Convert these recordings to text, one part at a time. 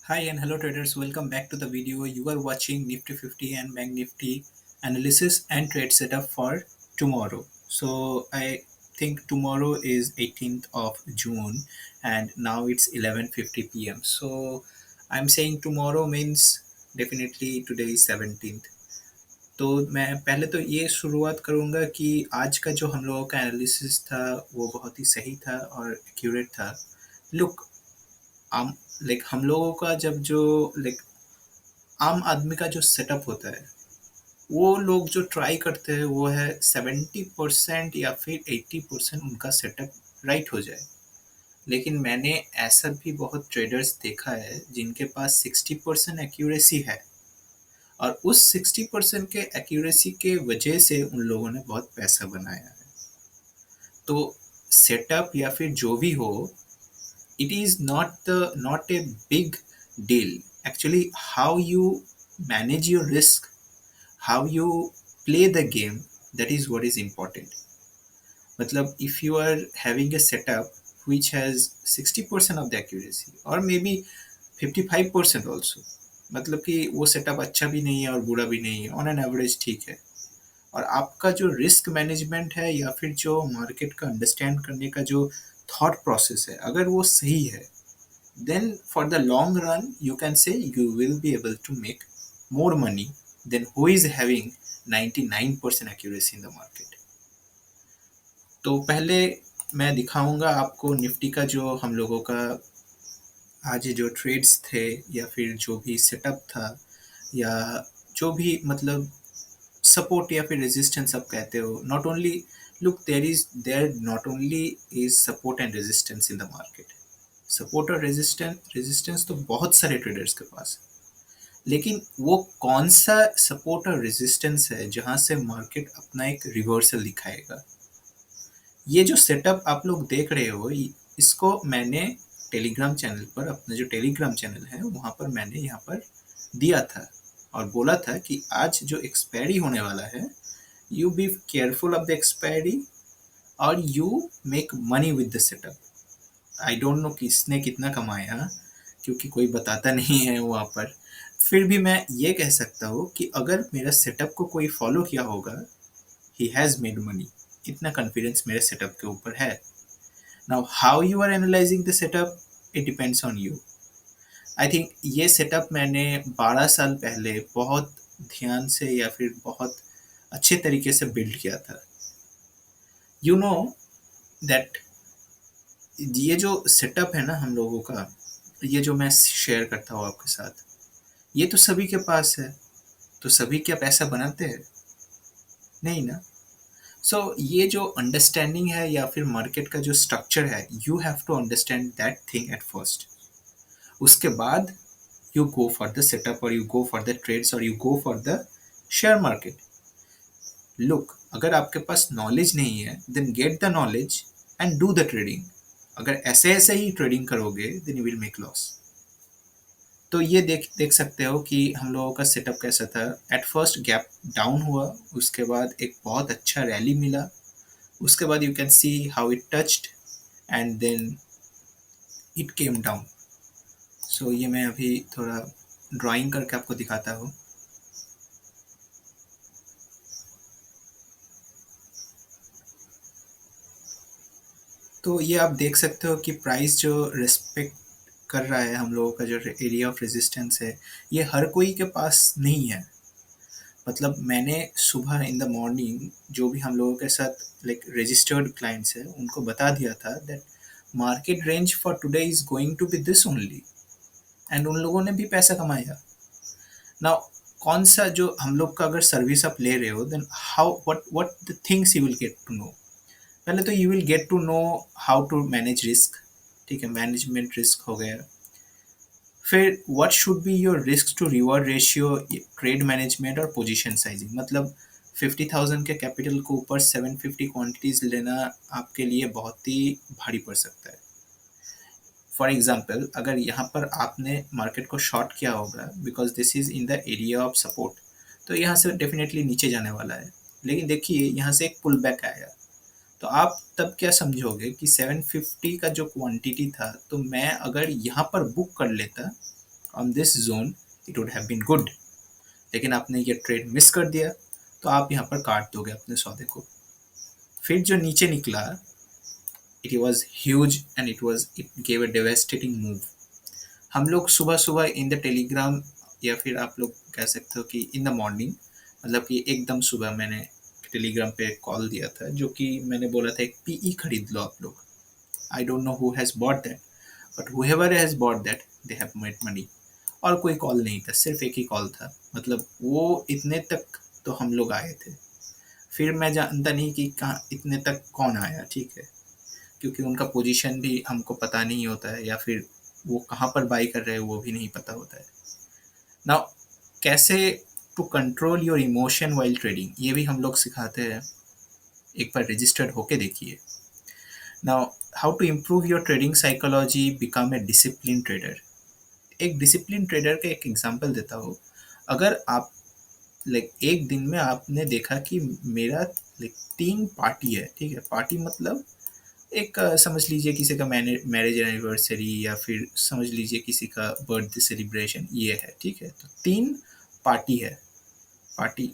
Hi and hello traders, welcome back to the video. You are watching Nifty 50 and Bank Nifty analysis and trade setup for tomorrow. So I think tomorrow is 18th of June and now it's 11:50 p.m. So I'm saying tomorrow means definitely today is 17th. तो मैं पहले तो ये शुरुआत करूँगा कि आज का जो हम लोगों का एनालिसिस था वो बहुत ही सही था और एक्यूरेट था। लुक, हम हम लोगों का जब जो लाइक आम आदमी का जो सेटअप होता है, वो लोग जो ट्राई करते हैं वो है 70% या फिर 80% उनका सेटअप राइट हो जाए। लेकिन मैंने ऐसा भी बहुत ट्रेडर्स देखा है जिनके पास 60% एक्यूरेसी है और उस 60% के एक्यूरेसी के वजह से उन लोगों ने बहुत पैसा बनाया है। तो सेटअप या फिर जो भी हो, it is not a big deal. Actually, how you manage your risk, how you play the game, that is what is important. मतलब if you are having a setup which has 60% of the accuracy or maybe 55% also, मतलब कि वो setup अच्छा भी नहीं है और बुरा भी नहीं है, ऑन एन एवरेज ठीक है, और आपका जो रिस्क मैनेजमेंट है या फिर जो मार्केट का अंडरस्टैंड करने का जो थॉट प्रोसेस है, अगर वो सही है, then for the long run you can say you will be able to make more money than who is having 99% accuracy in the market. तो पहले मैं दिखाऊंगा आपको निफ्टी का जो हम लोगों का आज जो ट्रेड्स थे या फिर जो भी सेटअप था या जो भी मतलब सपोर्ट या फिर रेजिस्टेंस आप कहते हो, not only look there not only is support and resistance in the market. Support और रेजिस्टेंस तो बहुत सारे ट्रेडर्स के पास है, लेकिन वो कौन सा सपोर्ट और रेजिस्टेंस है जहां से मार्केट अपना एक रिवर्सल दिखाएगा। ये जो सेटअप आप लोग देख रहे हो, इसको मैंने टेलीग्राम चैनल पर, अपना जो टेलीग्राम चैनल है वहां पर मैंने यहाँ पर दिया था और बोला था कि आज जो एक्सपायरी होने वाला है, you be careful of the expiry और you make money with the setup. I don't know किसने कितना कमाया क्योंकि कोई बताता नहीं है वहाँ पर। फिर भी मैं ये कह सकता हूँ कि अगर मेरा सेटअप को कोई फॉलो किया होगा, ही हैज़ मेड मनी। इतना कॉन्फिडेंस मेरे सेटअप के ऊपर है। Now how you are analysing the setup, it depends on you. I think ये सेटअप मैंने 12 साल पहले बहुत ध्यान से या फिर बहुत अच्छे तरीके से बिल्ड किया था। यू नो दैट ये जो सेटअप है ना हम लोगों का, ये जो मैं शेयर करता हूँ आपके साथ, ये तो सभी के पास है। तो सभी क्या पैसा बनाते हैं? नहीं ना। सो ये जो अंडरस्टैंडिंग है या फिर मार्केट का जो स्ट्रक्चर है, you have to understand that thing at first. उसके बाद you go for the setup और you go for the trades और you go for the share market. Look, अगर आपके पास नॉलेज नहीं है then get the knowledge and do the trading. अगर ऐसे ऐसे ही ट्रेडिंग करोगे then you will make loss. तो ये देख देख सकते हो कि हम लोगों का सेटअप कैसा था। एट फर्स्ट गैप डाउन हुआ, उसके बाद एक बहुत अच्छा रैली मिला, उसके बाद you can see how it touched and then it came down. So ये मैं अभी थोड़ा ड्राइंग करके आपको दिखाता हूँ। तो ये आप देख सकते हो कि प्राइस जो रिस्पेक्ट कर रहा है हम लोगों का जो एरिया ऑफ रेजिस्टेंस है, ये हर कोई के पास नहीं है। मतलब मैंने सुबह इन द मॉर्निंग जो भी हम लोगों के साथ रजिस्टर्ड क्लाइंट्स है उनको बता दिया था that market range for today is going to be this only, and उन लोगों ने भी पैसा कमाया। नाउ कौन सा जो हम लोग का अगर सर्विस आप ले रहे हो, then how what the things you will get to know. पहले तो you will get to know how to manage risk. ठीक है, मैनेजमेंट रिस्क हो गया। फिर what should be your risk to reward ratio, trade management और position sizing. मतलब 50,000 के कैपिटल को ऊपर 750 क्वांटिटीज लेना आपके लिए बहुत ही भारी पड़ सकता है। फॉर एग्जाम्पल, अगर यहाँ पर आपने मार्केट को शॉर्ट किया होगा because this is in the area of support, तो यहाँ से डेफिनेटली नीचे जाने वाला है। लेकिन देखिए यहाँ से एक पुल बैक आया, तो आप तब क्या समझोगे कि 750 का जो क्वांटिटी था, तो मैं अगर यहाँ पर बुक कर लेता on this zone it would have been good, लेकिन आपने ये ट्रेड मिस कर दिया तो आप यहाँ पर काट दोगे अपने सौदे को। फिर जो नीचे निकला, it was huge and it gave a devastating move. हम लोग सुबह सुबह इन द टेलीग्राम, या फिर आप लोग कह सकते हो कि इन द मॉर्निंग, मतलब कि एकदम सुबह मैंने टेलीग्राम पे कॉल दिया था, जो कि मैंने बोला था एक पीई खरीद लो आप लोग। I don't know who has bought that, but whoever has bought that they have made money. और कोई कॉल नहीं था, सिर्फ एक ही कॉल था, मतलब वो इतने तक तो हम लोग आए थे। फिर मैं जानता नहीं कि कहाँ इतने तक कौन आया, ठीक है, क्योंकि उनका पोजीशन भी हमको पता नहीं होता है, या फिर वो कहाँ पर बाई कर रहे हैं वो भी नहीं पता होता है। नाउ कैसे to control your emotion while trading, ये भी हम लोग सिखाते हैं, एक बार रजिस्टर्ड होके देखिए। Now how to improve your trading psychology, become a discipline trader. एक डिसिप्लिन ट्रेडर का एक एग्जांपल देता हूँ। अगर आप लाइक एक दिन में आपने देखा कि मेरा लाइक 3 पार्टी है, ठीक है, पार्टी मतलब एक समझ लीजिए किसी का मैरिज एनिवर्सरी, या फिर समझ लीजिए किसी का बर्थडे सेलिब्रेशन, ये है, ठीक है, तो 3 पार्टी है, पार्टी।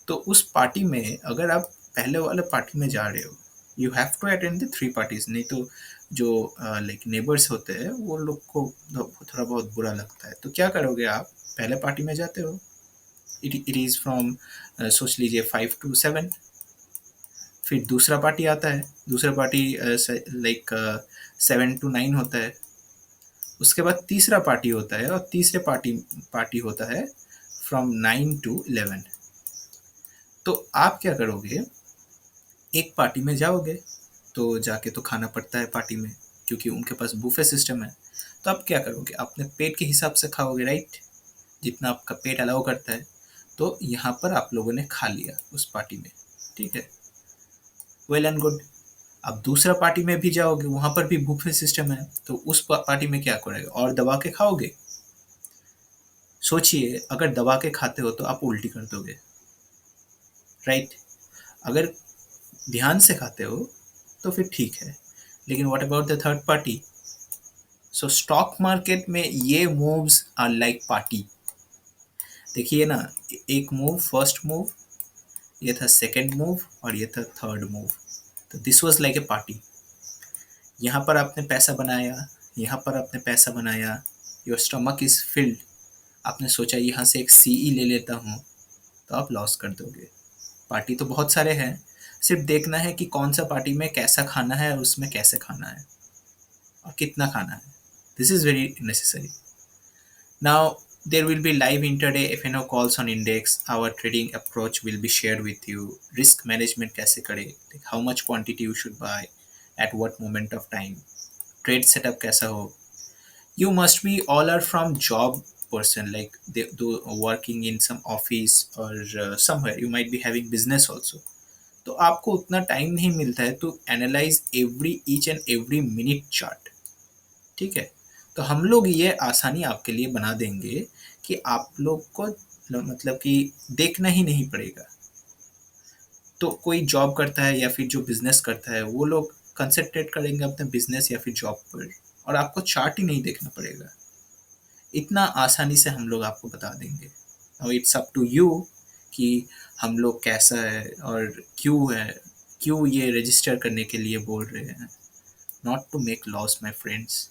तो उस पार्टी में अगर आप पहले वाले पार्टी में जा रहे हो, you have to attend the 3 parties, नहीं तो जो लाइक नेबर्स होते हैं वो लोग को थोड़ा बहुत बुरा लगता है। तो क्या करोगे आप, पहले पार्टी में जाते हो, इट इज़ फ्रॉम सोच लीजिए 5 to 7। फिर दूसरा पार्टी आता है, दूसरा पार्टी लाइक 7 to 9 होता है। उसके बाद तीसरा पार्टी होता है, और तीसरे पार्टी पार्टी होता है फ्रॉम 9 to 11। तो आप क्या करोगे, एक पार्टी में जाओगे तो जाके तो खाना पड़ता है पार्टी में, क्योंकि उनके पास बुफे सिस्टम है। तो आप क्या करोगे, अपने पेट के हिसाब से खाओगे, राइट, जितना आपका पेट अलाउ करता है। तो यहाँ पर आप लोगों ने खा लिया उस पार्टी में, ठीक है, वेल एंड गुड। अब दूसरा पार्टी में भी जाओगे, वहाँ पर भी बुफे सिस्टम है, तो उस पार्टी में क्या करोगे, और दबा के खाओगे। सोचिए, अगर दबा के खाते हो तो आप उल्टी कर दोगे, राइट। अगर ध्यान से खाते हो तो फिर ठीक है, लेकिन what about the third party. So stock market में ये मूव्स आर लाइक पार्टी। देखिए ना, एक मूव, फर्स्ट मूव, ये था सेकंड मूव, और ये था थर्ड मूव। तो this was like a party. यहाँ पर आपने पैसा बनाया, यहाँ पर आपने पैसा बनाया, योर स्टमक इज फिल्ड, आपने सोचा यहाँ से एक सीई ले लेता हूँ, तो आप लॉस कर दोगे। पार्टी तो बहुत सारे हैं, सिर्फ देखना है कि कौन सा पार्टी में कैसा खाना है और उसमें कैसे खाना है और कितना खाना है। This is very necessary. Now, there will be live intraday FNO calls on index. Our trading approach will be shared with you. Risk management कैसे करें, like how much quantity you should buy, at what moment of time. Trade setup कैसा हो. You must be all are from job person, like they do working in some office or somewhere. You might be having business also. तो आपको उतना time नहीं मिलता है to analyse every each and every minute chart, ठीक है। तो हम लोग ये आसानी आपके लिए बना देंगे कि आप लोग को मतलब कि देखना ही नहीं पड़ेगा। तो कोई जॉब करता है या फिर जो बिजनेस करता है, वो लोग कंसंट्रेट करेंगे अपने बिजनेस या फिर जॉब पर, और आपको चार्ट ही नहीं देखना पड़ेगा। इतना आसानी से हम लोग आपको बता देंगे। और इट्स अप टू यू कि हम लोग कैसा है और क्यों है, क्यों ये रजिस्टर करने के लिए बोल रहे हैं। Not to make loss my friends,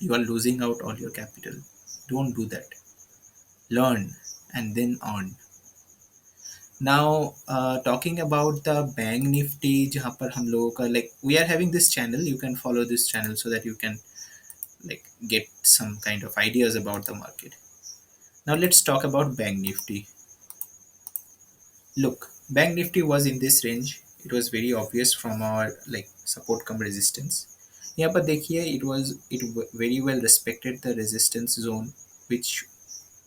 you are losing out all your capital. Don't do that. Learn and then earn. Now, talking about the bank nifty, जहाँ पर हम लोगों का like we are having this channel, you can follow this channel so that you can like get some kind of ideas about the market. Now let's talk about bank nifty. Look, bank nifty was in this range. It was very obvious from our like support come resistance. यहाँ पर देखिए, it very well respected the resistance zone, which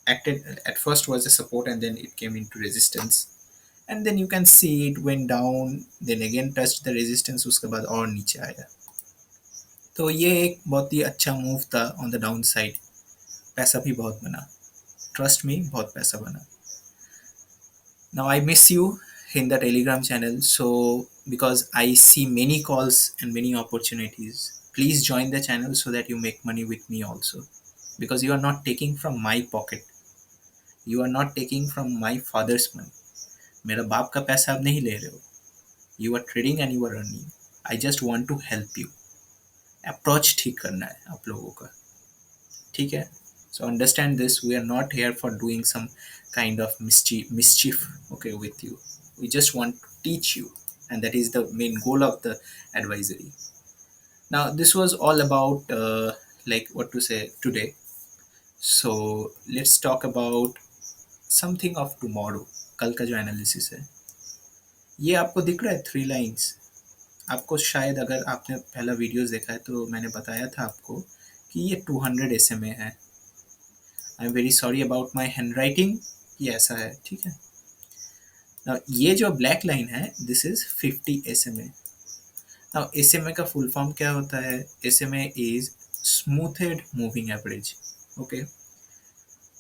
acted at first was a support and then it came into resistance, and then you can see it went down, then again touched the resistance, उसके बाद और नीचे आया। तो ये एक बहुत ही अच्छा मूव था ऑन द डाउन साइड। पैसा भी बहुत बना, ट्रस्ट मी, बहुत पैसा बना। Now I miss you in the Telegram channel, so because I see many calls and many opportunities, please join the channel so that you make money with me also. because you are not taking from my pocket, you are not taking from my father's money. मेरा बाप का पैसा आप नहीं ले रहे हो. You are trading and you are earning. I just want to help you. Approach ठीक करना है आप लोगों का, ठीक है. So understand this, we are not here for doing some kind of mischief, okay, with you. We just want to teach you, and that is the main goal of the advisory. Now this was all about like what to say today. So let's talk about something of tomorrow. कल का जो analysis है, ये आपको दिख रहा है 3 lines. आपको शायद अगर आपने पहला वीडियोस देखा है तो मैंने बताया था आपको कि ये 200 SMA है. I am very sorry about my hand writing, ये ऐसा है, ठीक है. Now, ये जो ब्लैक लाइन है this is 50 SMA. Now SMA का फुल फॉर्म क्या होता है? SMA is smoothed moving average, okay.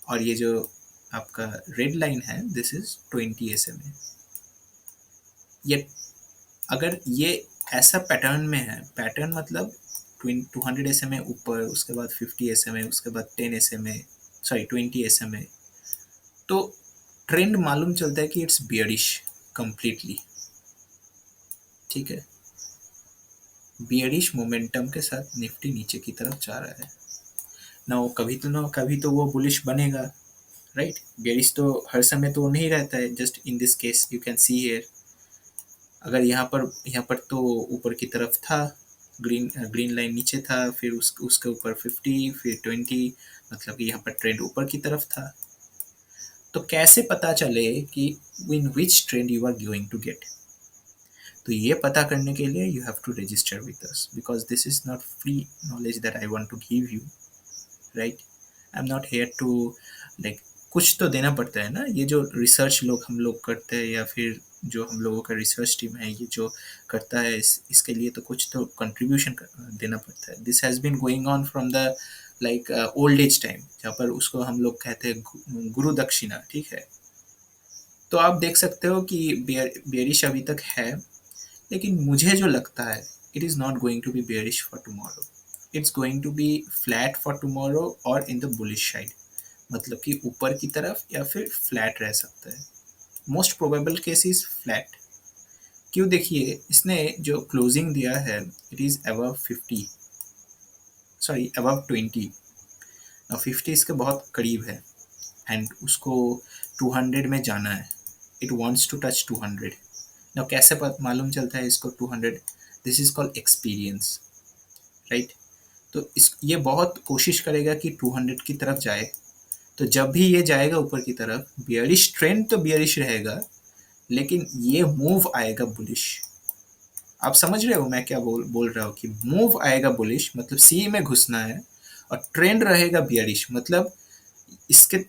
और ये जो आपका रेड लाइन है दिस इज 20 SMA. ये अगर ये ऐसा पैटर्न में है, पैटर्न मतलब 200 SMA ऊपर, उसके बाद 50 SMA, उसके बाद 10 SMA, सॉरी 20 SMA, तो ट्रेंड मालूम चलता है कि इट्स बियरिश कंप्लीटली, ठीक है. बियरिश मोमेंटम के साथ निफ्टी नीचे की तरफ जा रहा है ना. कभी तो वो बुलिश बनेगा, राइट. बियरिश तो हर समय तो नहीं रहता है. Just in this case you can see here, अगर यहाँ पर तो ऊपर की तरफ था, ग्रीन लाइन नीचे था, फिर उसके ऊपर 50, फिर 20, मतलब कि यहाँ पर ट्रेंड ऊपर की तरफ था. तो कैसे पता चले कि in which trend you are going to get? तो ये पता करने के लिए you have to register with us, because this is not free knowledge that I want to give you, right. I am not here to like, कुछ तो देना पड़ता है ना. ये जो रिसर्च हम लोग करते हैं, या फिर जो हम लोगों का रिसर्च टीम है ये जो करता है, इसके लिए तो कुछ तो कंट्रीब्यूशन देना पड़ता है. This has been going on from the like old age time, जहाँ पर उसको हम लोग कहते हैं गुरु दक्षिणा, ठीक है. तो आप देख सकते हो कि बेयरिश अभी तक है, लेकिन मुझे जो लगता है it is not going to be bearish for tomorrow. It's going to be flat for tomorrow और इन द बुलिश साइड, मतलब कि ऊपर की तरफ या फिर फ्लैट रह सकता है. Most probable case is flat. क्यों? देखिए, इसने जो क्लोजिंग दिया है it is above 50, sorry above 20. 50 इसके बहुत करीब है एंड उसको 200 में जाना है. It wants to touch 200. Now कैसे मालूम चलता है इसको 200? This is called experience, right. तो ये बहुत कोशिश करेगा कि 200 की तरफ जाए. तो जब भी ये जाएगा ऊपर की तरफ, बियरिश ट्रेंड तो बियरिश रहेगा, लेकिन ये मूव आएगा बुलिश. आप समझ रहे हो मैं क्या बोल रहा हूँ कि मूव आएगा बुलिश मतलब सी में घुसना है, और ट्रेंड रहेगा बियरिश मतलब इसके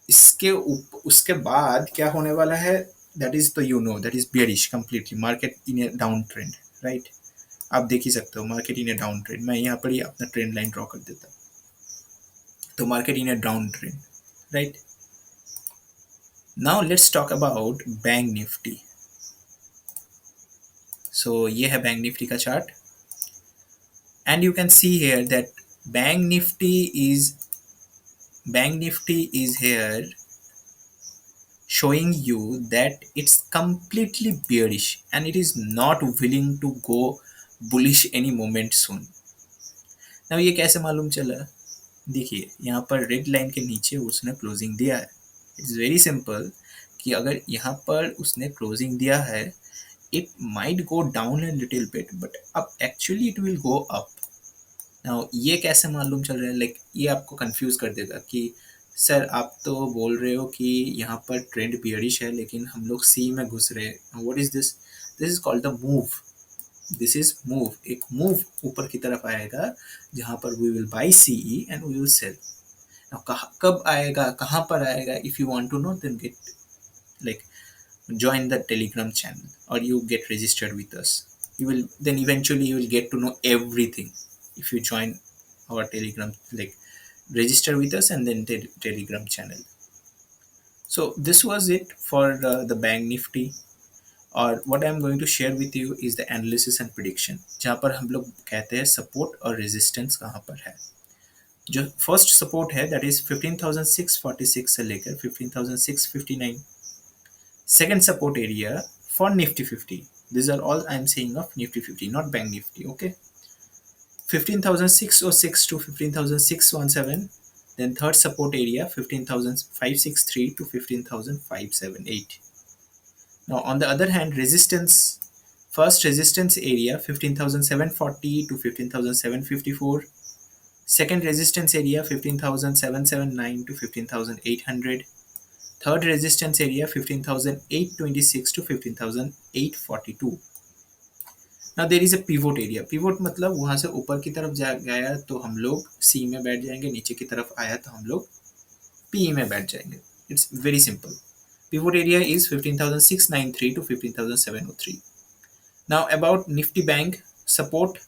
इसके उसके बाद क्या होने वाला है, दैट इज तो you know that is bearish completely. Market in a down trend, right. आप देख ही सकते हो market in a down trend. मैं यहाँ पर ही अपना ट्रेंड लाइन ड्रॉ कर देता हूँ. तो market in a down trend, right. Now let's talk about Bank Nifty. So ये है बैंक निफ्टी का chart, and you can see here that Bank Nifty is here showing you that it's completely bearish and it is not willing to go bullish any moment soon. Now ये कैसे मालूम चला? देखिए यहाँ पर red line के नीचे उसने क्लोजिंग दिया है. इट्स वेरी सिंपल कि अगर यहाँ पर उसने क्लोजिंग दिया है, it might go down a little bit but अब actually it will go up. Now ये कैसे मालूम चल रहा है? लाइक ये आपको कंफ्यूज कर देगा कि सर आप तो बोल रहे हो कि यहाँ पर ट्रेंड बियरिश है, लेकिन हम लोग सी में घुस रहे हैं. What is this? This is called the move. This is move. एक मूव ऊपर की तरफ आएगा जहाँ पर we will buy CE and we will sell. कब आएगा, कहाँ पर आएगा? If you want to know then get like join the telegram channel or you get registered with us. You will then eventually you will get to know everything if you join our telegram, like register with us and then telegram channel. So this was it for the bank nifty, or what I am going to share with you is the analysis and prediction, जहाँ पर हम लोग कहते हैं support और resistance कहाँ पर है. जो फर्स्ट सपोर्ट है दैट इज 15,646 से लेकर 15,659. Second support area for Nifty 50. These are all I'm saying of Nifty 50, not Bank Nifty. Okay, 15,606 to 15,617. Then third support area 15,563 to 15,578. Now on the other hand, resistance, first resistance area 15,740 to 15,754. Second resistance area 15,779 to 15,800. Third resistance area 15,826 to 15,842. Now there is a pivot area. Pivot मतलब वहाँ से ऊपर की तरफ जा गया तो हम लोग C में बैठ जाएंगे, नीचे की तरफ आया तो हम लोग P में बैठ जाएंगे. It's very simple. Pivot area is 15,693 to 15,703. Now about Nifty Bank support.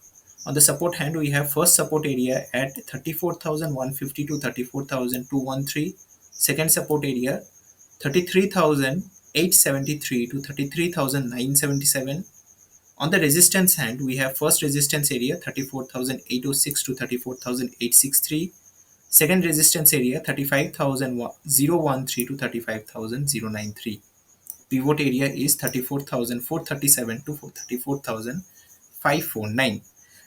On the support hand, we have first support area at 34,150 to 34,213. Second support area 33,873 to 33,977. On the resistance hand, we have first resistance area 34,806 to 34,863. Second resistance area 35,013 to 35,093. Pivot area is 34,437 to 34,549.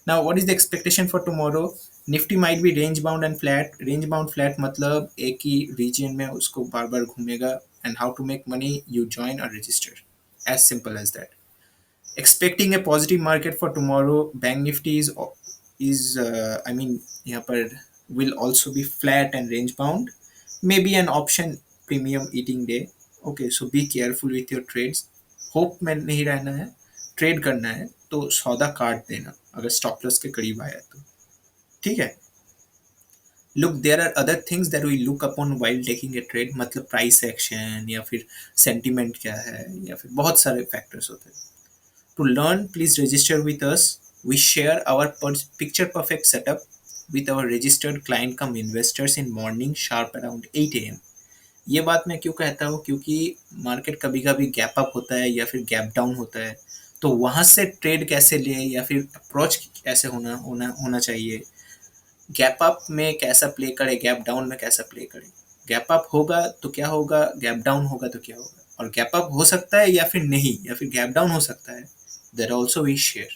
Now what is the expectation for tomorrow? Nifty might be range bound and flat. Range bound flat मतलब एक ही region में उसको बार बार घूमेगा. And how to make money? You join or register. As simple as that. Expecting a positive market for tomorrow. Bank Nifty is I mean यहाँ पर will also be flat and range bound. Maybe an option premium eating day. Okay, so be careful with your trades. Hope में नहीं रहना है. Trade करना है तो सौदा काट देना अगर स्टॉप लॉस के करीब आया तो. ठीक है. Look there are other things that we look upon while taking a trade. मतलब प्राइस एक्शन या फिर सेंटीमेंट क्या है या फिर बहुत सारे फैक्टर्स होते हैं. To learn please register with us. We share our picture perfect setup with our registered client come investors in morning sharp around 8 AM. ये बात मैं क्यों कहता हूँ? क्योंकि मार्केट कभी कभी गैप अप होता है या फिर गैप डाउन होता है, तो वहाँ से ट्रेड कैसे ले या फिर अप्रोच कैसे होना चाहिए. गैप अप में कैसा प्ले करे, गैप डाउन में कैसा प्ले करे. गैप अप होगा तो क्या होगा, गैप डाउन होगा तो क्या होगा, और गैप अप हो सकता है या फिर नहीं, या फिर गैप डाउन हो सकता है. There also we share.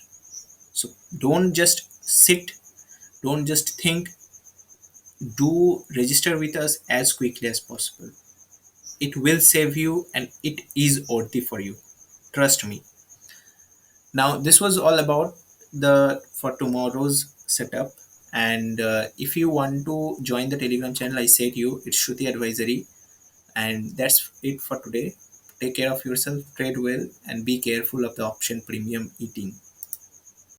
So don't just sit, don't just think, do register with us as quickly as possible. It will save you and it is worthy for you, trust me. Now this was all about the for tomorrow's setup, and if you want to join the Telegram channel, I said you it's Shruti Advisory, and that's it for today. Take care of yourself, trade well, and be careful of the option premium eating.